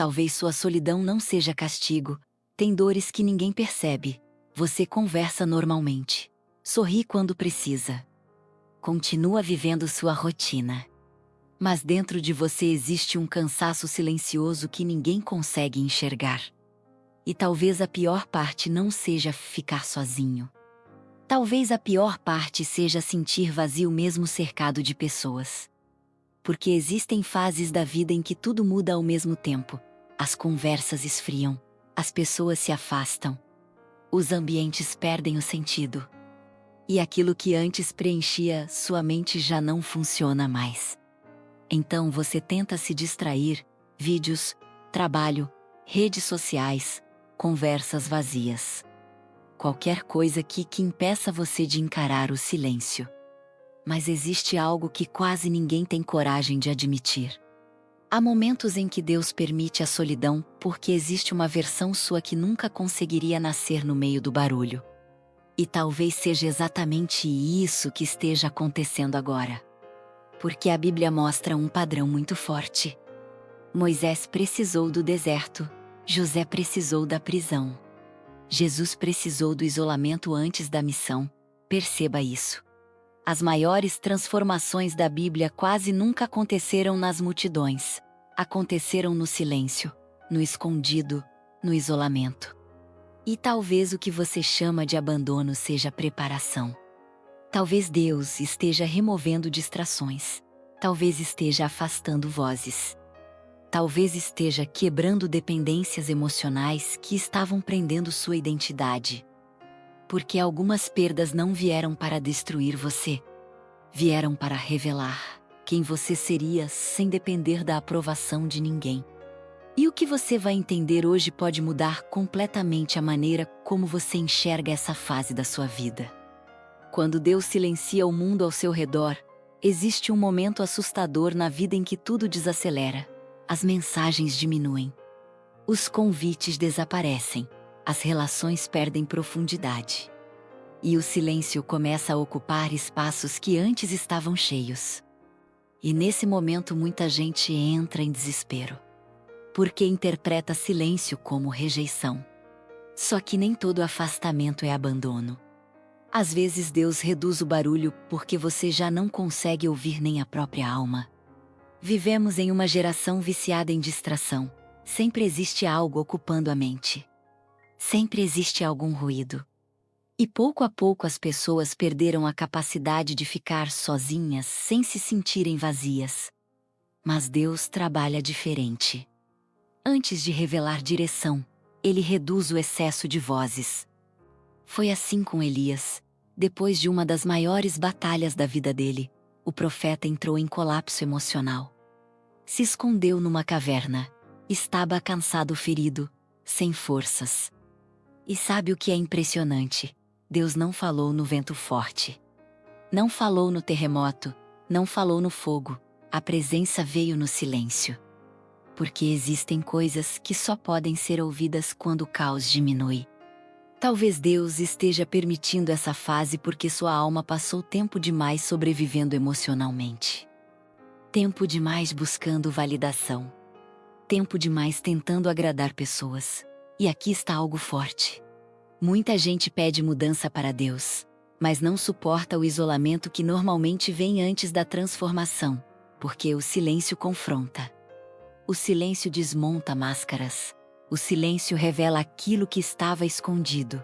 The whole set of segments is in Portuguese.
Talvez sua solidão não seja castigo, tem dores que ninguém percebe. Você conversa normalmente, sorri quando precisa, continua vivendo sua rotina. Mas dentro de você existe um cansaço silencioso que ninguém consegue enxergar. E talvez a pior parte não seja ficar sozinho. Talvez a pior parte seja sentir vazio mesmo cercado de pessoas. Porque existem fases da vida em que tudo muda ao mesmo tempo. As conversas esfriam, as pessoas se afastam, os ambientes perdem o sentido. E aquilo que antes preenchia sua mente já não funciona mais. Então você tenta se distrair, vídeos, trabalho, redes sociais, conversas vazias. Qualquer coisa que impeça você de encarar o silêncio. Mas existe algo que quase ninguém tem coragem de admitir. Há momentos em que Deus permite a solidão porque existe uma versão sua que nunca conseguiria nascer no meio do barulho. E talvez seja exatamente isso que esteja acontecendo agora. Porque a Bíblia mostra um padrão muito forte. Moisés precisou do deserto, José precisou da prisão. Jesus precisou do isolamento antes da missão, perceba isso. As maiores transformações da Bíblia quase nunca aconteceram nas multidões. Aconteceram no silêncio, no escondido, no isolamento. E talvez o que você chama de abandono seja preparação. Talvez Deus esteja removendo distrações. Talvez esteja afastando vozes. Talvez esteja quebrando dependências emocionais que estavam prendendo sua identidade. Porque algumas perdas não vieram para destruir você. Vieram para revelar quem você seria sem depender da aprovação de ninguém. E o que você vai entender hoje pode mudar completamente a maneira como você enxerga essa fase da sua vida. Quando Deus silencia o mundo ao seu redor, existe um momento assustador na vida em que tudo desacelera. As mensagens diminuem. Os convites desaparecem. As relações perdem profundidade. E o silêncio começa a ocupar espaços que antes estavam cheios. E nesse momento muita gente entra em desespero. Porque interpreta silêncio como rejeição. Só que nem todo afastamento é abandono. Às vezes Deus reduz o barulho porque você já não consegue ouvir nem a própria alma. Vivemos em uma geração viciada em distração. Sempre existe algo ocupando a mente. Sempre existe algum ruído. E pouco a pouco as pessoas perderam a capacidade de ficar sozinhas sem se sentirem vazias. Mas Deus trabalha diferente. Antes de revelar direção, Ele reduz o excesso de vozes. Foi assim com Elias. Depois de uma das maiores batalhas da vida dele, o profeta entrou em colapso emocional. Se escondeu numa caverna. Estava cansado, ferido, sem forças. E sabe o que é impressionante? Deus não falou no vento forte. Não falou no terremoto, não falou no fogo. A presença veio no silêncio. Porque existem coisas que só podem ser ouvidas quando o caos diminui. Talvez Deus esteja permitindo essa fase porque sua alma passou tempo demais sobrevivendo emocionalmente. Tempo demais buscando validação. Tempo demais tentando agradar pessoas. E aqui está algo forte. Muita gente pede mudança para Deus, mas não suporta o isolamento que normalmente vem antes da transformação, porque o silêncio confronta. O silêncio desmonta máscaras. O silêncio revela aquilo que estava escondido.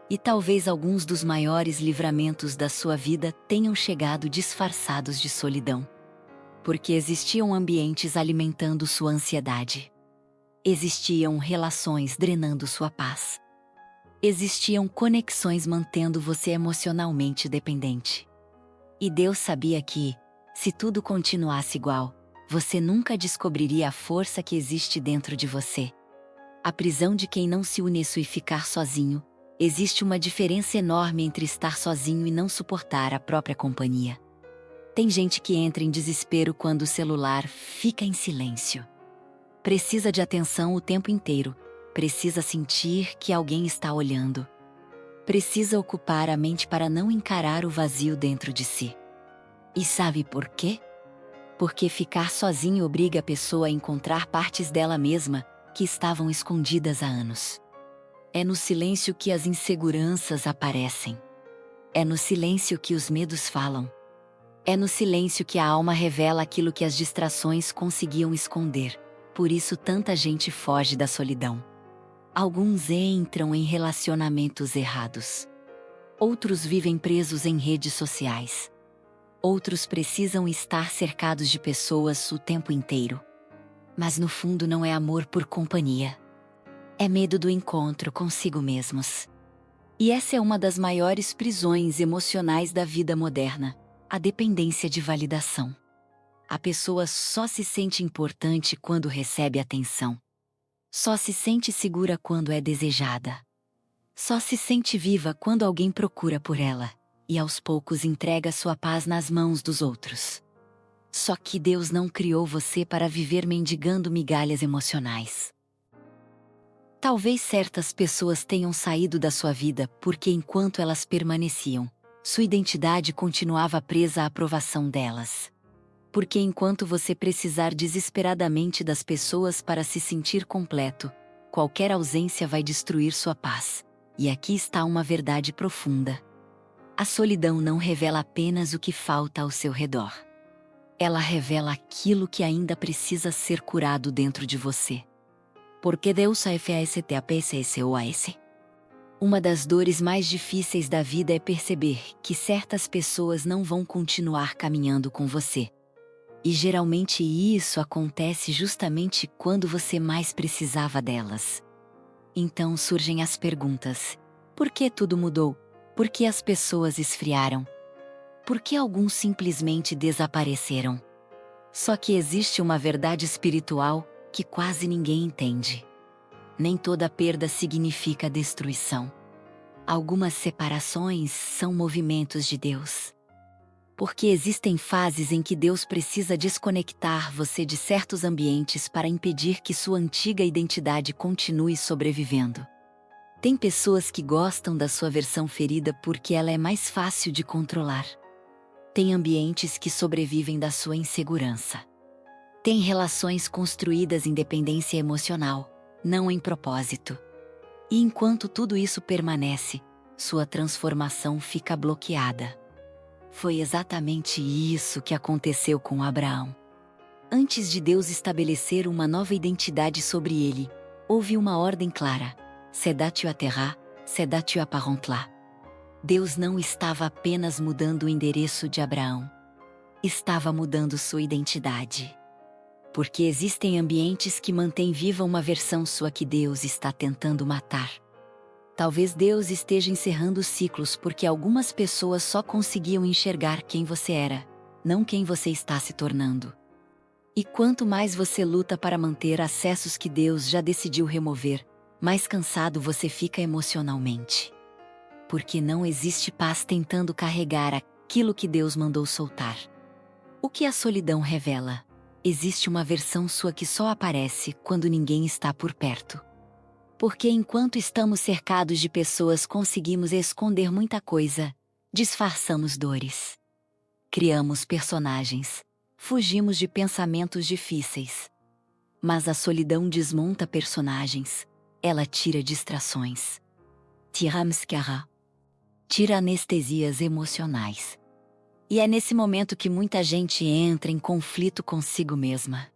E talvez alguns dos maiores livramentos da sua vida tenham chegado disfarçados de solidão. Porque existiam ambientes alimentando sua ansiedade. Existiam relações drenando sua paz. Existiam conexões mantendo você emocionalmente dependente. E Deus sabia que, se tudo continuasse igual, você nunca descobriria a força que existe dentro de você. A prisão de quem não se une e ficar sozinho. Existe uma diferença enorme entre estar sozinho e não suportar a própria companhia. Tem gente que entra em desespero quando o celular fica em silêncio. Precisa de atenção o tempo inteiro. Precisa sentir que alguém está olhando. Precisa ocupar a mente para não encarar o vazio dentro de si. E sabe por quê? Porque ficar sozinho obriga a pessoa a encontrar partes dela mesma que estavam escondidas há anos. É no silêncio que as inseguranças aparecem. É no silêncio que os medos falam. É no silêncio que a alma revela aquilo que as distrações conseguiam esconder. Por isso tanta gente foge da solidão. Alguns entram em relacionamentos errados. Outros vivem presos em redes sociais. Outros precisam estar cercados de pessoas o tempo inteiro. Mas no fundo não é amor por companhia. É medo do encontro consigo mesmos. E essa é uma das maiores prisões emocionais da vida moderna, a dependência de validação. A pessoa só se sente importante quando recebe atenção. Só se sente segura quando é desejada. Só se sente viva quando alguém procura por ela, e aos poucos entrega sua paz nas mãos dos outros. Só que Deus não criou você para viver mendigando migalhas emocionais. Talvez certas pessoas tenham saído da sua vida porque enquanto elas permaneciam, sua identidade continuava presa à aprovação delas. Porque enquanto você precisar desesperadamente das pessoas para se sentir completo, qualquer ausência vai destruir sua paz. E aqui está uma verdade profunda. A solidão não revela apenas o que falta ao seu redor. Ela revela aquilo que ainda precisa ser curado dentro de você. Porque Deus FASTAPSSOAS. Uma das dores mais difíceis da vida é perceber que certas pessoas não vão continuar caminhando com você. E geralmente isso acontece justamente quando você mais precisava delas. Então surgem as perguntas: por que tudo mudou? Por que as pessoas esfriaram? Por que alguns simplesmente desapareceram? Só que existe uma verdade espiritual que quase ninguém entende. Nem toda perda significa destruição. Algumas separações são movimentos de Deus. Porque existem fases em que Deus precisa desconectar você de certos ambientes para impedir que sua antiga identidade continue sobrevivendo. Tem pessoas que gostam da sua versão ferida porque ela é mais fácil de controlar. Tem ambientes que sobrevivem da sua insegurança. Tem relações construídas em dependência emocional, não em propósito. E enquanto tudo isso permanece, sua transformação fica bloqueada. Foi exatamente isso que aconteceu com Abraão. Antes de Deus estabelecer uma nova identidade sobre ele, houve uma ordem clara: Sedat-tu a terra, sedat-tu a parentla. Deus não estava apenas mudando o endereço de Abraão. Estava mudando sua identidade. Porque existem ambientes que mantêm viva uma versão sua que Deus está tentando matar. Talvez Deus esteja encerrando ciclos porque algumas pessoas só conseguiam enxergar quem você era, não quem você está se tornando. E quanto mais você luta para manter acessos que Deus já decidiu remover, mais cansado você fica emocionalmente. Porque não existe paz tentando carregar aquilo que Deus mandou soltar. O que a solidão revela? Existe uma versão sua que só aparece quando ninguém está por perto. Porque enquanto estamos cercados de pessoas conseguimos esconder muita coisa, disfarçamos dores. Criamos personagens, fugimos de pensamentos difíceis. Mas a solidão desmonta personagens, ela tira distrações. Tira máscara. Tira anestesias emocionais. E é nesse momento que muita gente entra em conflito consigo mesma.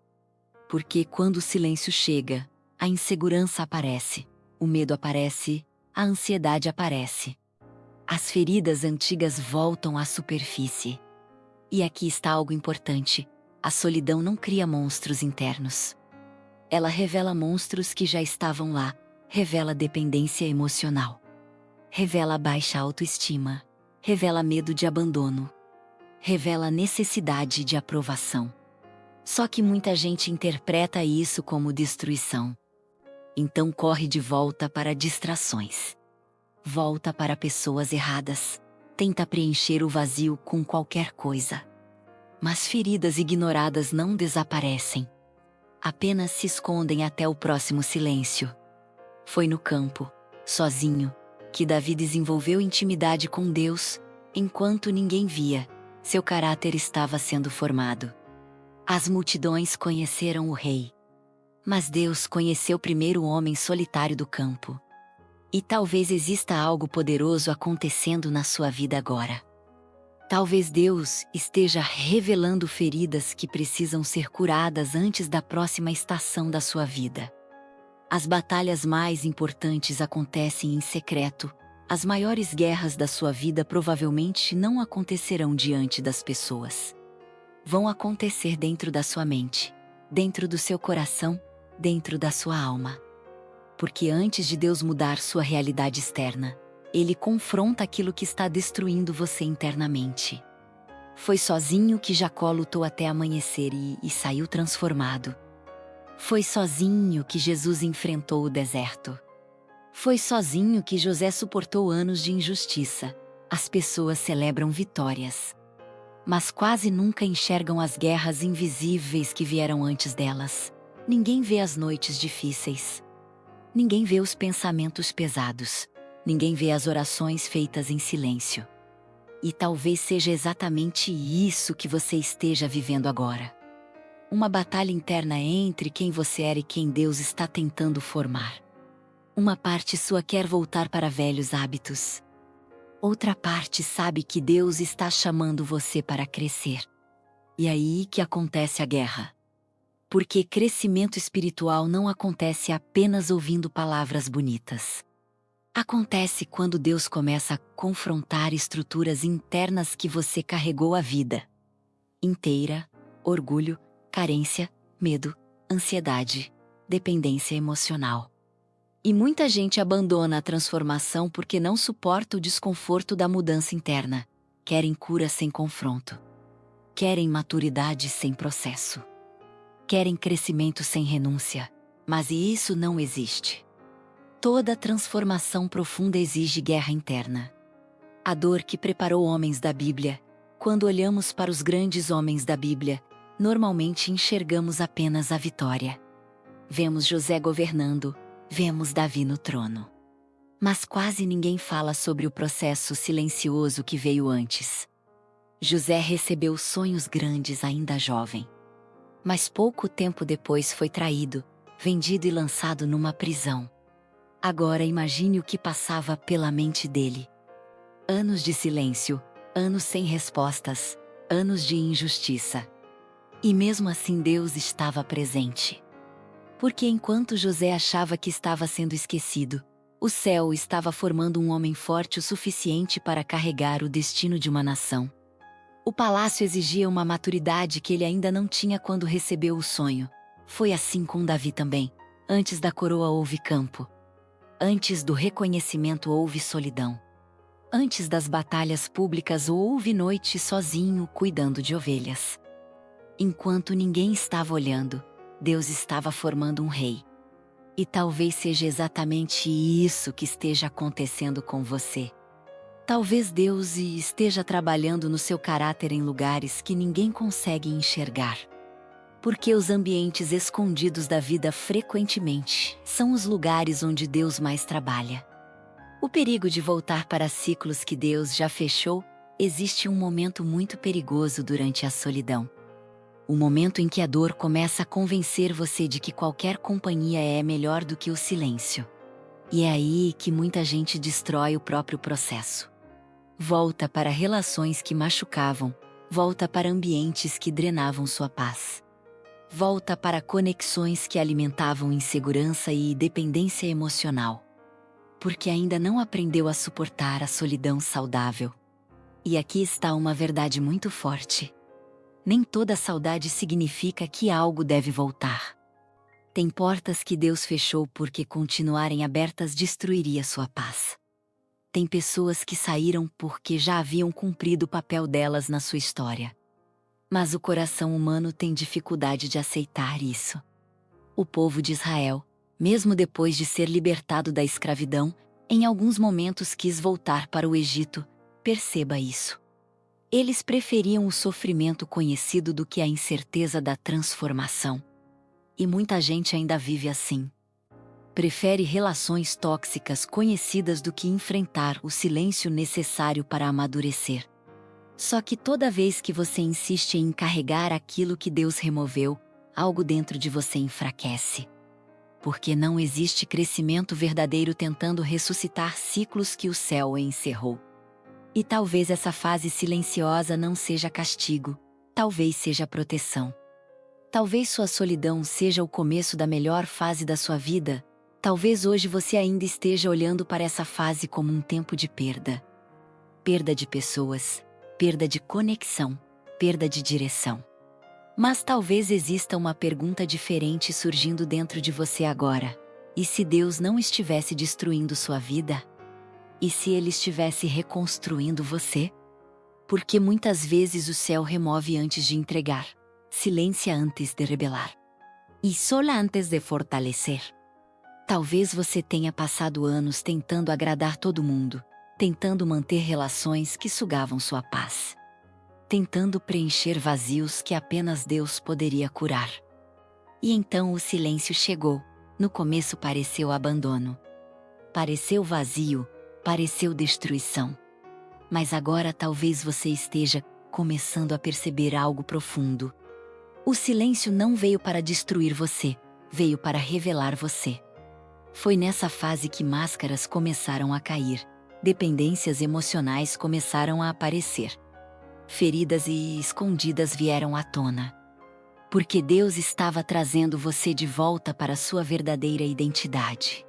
Porque quando o silêncio chega, a insegurança aparece, o medo aparece, a ansiedade aparece. As feridas antigas voltam à superfície. E aqui está algo importante: a solidão não cria monstros internos. Ela revela monstros que já estavam lá, revela dependência emocional. Revela baixa autoestima, revela medo de abandono. Revela necessidade de aprovação. Só que muita gente interpreta isso como destruição. Então corre de volta para distrações. Volta para pessoas erradas. Tenta preencher o vazio com qualquer coisa. Mas feridas ignoradas não desaparecem. Apenas se escondem até o próximo silêncio. Foi no campo, sozinho, que Davi desenvolveu intimidade com Deus, enquanto ninguém via. Seu caráter estava sendo formado. As multidões conheceram o rei. Mas Deus conheceu primeiro o homem solitário do campo. E talvez exista algo poderoso acontecendo na sua vida agora. Talvez Deus esteja revelando feridas que precisam ser curadas antes da próxima estação da sua vida. As batalhas mais importantes acontecem em secreto. As maiores guerras da sua vida provavelmente não acontecerão diante das pessoas. Vão acontecer dentro da sua mente, dentro do seu coração, dentro da sua alma. Porque antes de Deus mudar sua realidade externa, Ele confronta aquilo que está destruindo você internamente. Foi sozinho que Jacó lutou até amanhecer e saiu transformado. Foi sozinho que Jesus enfrentou o deserto. Foi sozinho que José suportou anos de injustiça. As pessoas celebram vitórias, mas quase nunca enxergam as guerras invisíveis que vieram antes delas. Ninguém vê as noites difíceis. Ninguém vê os pensamentos pesados. Ninguém vê as orações feitas em silêncio. E talvez seja exatamente isso que você esteja vivendo agora. Uma batalha interna entre quem você era e quem Deus está tentando formar. Uma parte sua quer voltar para velhos hábitos. Outra parte sabe que Deus está chamando você para crescer. E aí que acontece a guerra. Porque crescimento espiritual não acontece apenas ouvindo palavras bonitas. Acontece quando Deus começa a confrontar estruturas internas que você carregou a vida inteira: orgulho, carência, medo, ansiedade, dependência emocional. E muita gente abandona a transformação porque não suporta o desconforto da mudança interna. Querem cura sem confronto. Querem maturidade sem processo. Querem crescimento sem renúncia. Mas isso não existe. Toda transformação profunda exige guerra interna. A dor que preparou homens da Bíblia. Quando olhamos para os grandes homens da Bíblia, normalmente enxergamos apenas a vitória. Vemos José governando, vemos Davi no trono. Mas quase ninguém fala sobre o processo silencioso que veio antes. José recebeu sonhos grandes ainda jovem. Mas pouco tempo depois foi traído, vendido e lançado numa prisão. Agora imagine o que passava pela mente dele. Anos de silêncio, anos sem respostas, anos de injustiça. E mesmo assim Deus estava presente. Porque enquanto José achava que estava sendo esquecido, o céu estava formando um homem forte o suficiente para carregar o destino de uma nação. O palácio exigia uma maturidade que ele ainda não tinha quando recebeu o sonho. Foi assim com Davi também. Antes da coroa houve campo. Antes do reconhecimento houve solidão. Antes das batalhas públicas houve noite sozinho cuidando de ovelhas. Enquanto ninguém estava olhando, Deus estava formando um rei. E talvez seja exatamente isso que esteja acontecendo com você. Talvez Deus esteja trabalhando no seu caráter em lugares que ninguém consegue enxergar. Porque os ambientes escondidos da vida frequentemente são os lugares onde Deus mais trabalha. O perigo de voltar para ciclos que Deus já fechou, existe um momento muito perigoso durante a solidão. O momento em que a dor começa a convencer você de que qualquer companhia é melhor do que o silêncio. E é aí que muita gente destrói o próprio processo. Volta para relações que machucavam, volta para ambientes que drenavam sua paz. Volta para conexões que alimentavam insegurança e dependência emocional. Porque ainda não aprendeu a suportar a solidão saudável. E aqui está uma verdade muito forte. Nem toda saudade significa que algo deve voltar. Tem portas que Deus fechou porque continuarem abertas destruiria sua paz. Tem pessoas que saíram porque já haviam cumprido o papel delas na sua história. Mas o coração humano tem dificuldade de aceitar isso. O povo de Israel, mesmo depois de ser libertado da escravidão, em alguns momentos quis voltar para o Egito. Perceba isso. Eles preferiam o sofrimento conhecido do que a incerteza da transformação. E muita gente ainda vive assim. Prefere relações tóxicas conhecidas do que enfrentar o silêncio necessário para amadurecer. Só que toda vez que você insiste em carregar aquilo que Deus removeu, algo dentro de você enfraquece. Porque não existe crescimento verdadeiro tentando ressuscitar ciclos que o céu encerrou. E talvez essa fase silenciosa não seja castigo, talvez seja proteção. Talvez sua solidão seja o começo da melhor fase da sua vida. Talvez hoje você ainda esteja olhando para essa fase como um tempo de perda. Perda de pessoas, perda de conexão, perda de direção. Mas talvez exista uma pergunta diferente surgindo dentro de você agora. E se Deus não estivesse destruindo sua vida? E se Ele estivesse reconstruindo você? Porque muitas vezes o céu remove antes de entregar, silencia antes de rebelar, e sola antes de fortalecer. Talvez você tenha passado anos tentando agradar todo mundo, tentando manter relações que sugavam sua paz, tentando preencher vazios que apenas Deus poderia curar. E então o silêncio chegou. No começo pareceu abandono, pareceu vazio, pareceu destruição. Mas agora talvez você esteja começando a perceber algo profundo. O silêncio não veio para destruir você, veio para revelar você. Foi nessa fase que máscaras começaram a cair, dependências emocionais começaram a aparecer. Feridas e escondidas vieram à tona. Porque Deus estava trazendo você de volta para a sua verdadeira identidade.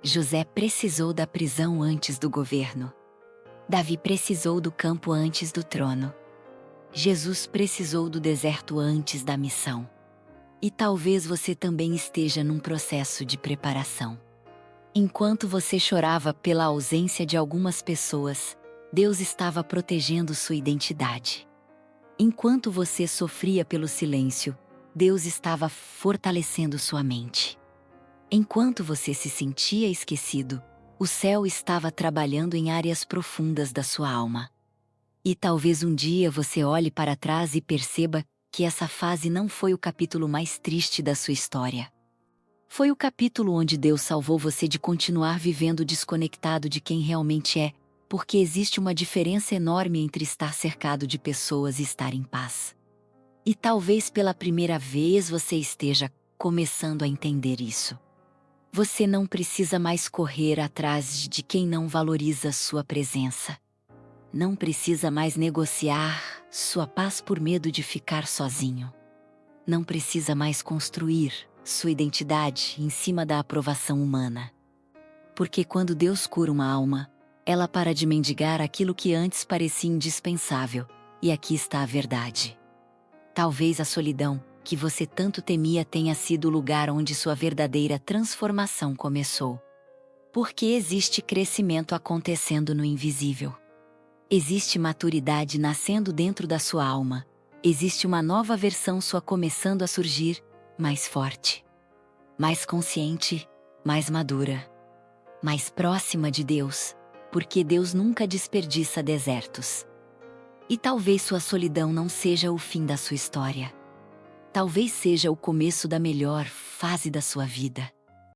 José precisou da prisão antes do governo. Davi precisou do campo antes do trono. Jesus precisou do deserto antes da missão. E talvez você também esteja num processo de preparação. Enquanto você chorava pela ausência de algumas pessoas, Deus estava protegendo sua identidade. Enquanto você sofria pelo silêncio, Deus estava fortalecendo sua mente. Enquanto você se sentia esquecido, o céu estava trabalhando em áreas profundas da sua alma. E talvez um dia você olhe para trás e perceba que essa fase não foi o capítulo mais triste da sua história. Foi o capítulo onde Deus salvou você de continuar vivendo desconectado de quem realmente é, porque existe uma diferença enorme entre estar cercado de pessoas e estar em paz. E talvez pela primeira vez você esteja começando a entender isso. Você não precisa mais correr atrás de quem não valoriza sua presença. Não precisa mais negociar sua paz por medo de ficar sozinho. Não precisa mais construir sua identidade em cima da aprovação humana. Porque quando Deus cura uma alma, ela para de mendigar aquilo que antes parecia indispensável, e aqui está a verdade. Talvez a solidão, que você tanto temia, tenha sido o lugar onde sua verdadeira transformação começou. Porque existe crescimento acontecendo no invisível. Existe maturidade nascendo dentro da sua alma. Existe uma nova versão sua começando a surgir, mais forte, mais consciente, mais madura, mais próxima de Deus, porque Deus nunca desperdiça desertos. E talvez sua solidão não seja o fim da sua história. Talvez seja o começo da melhor fase da sua vida.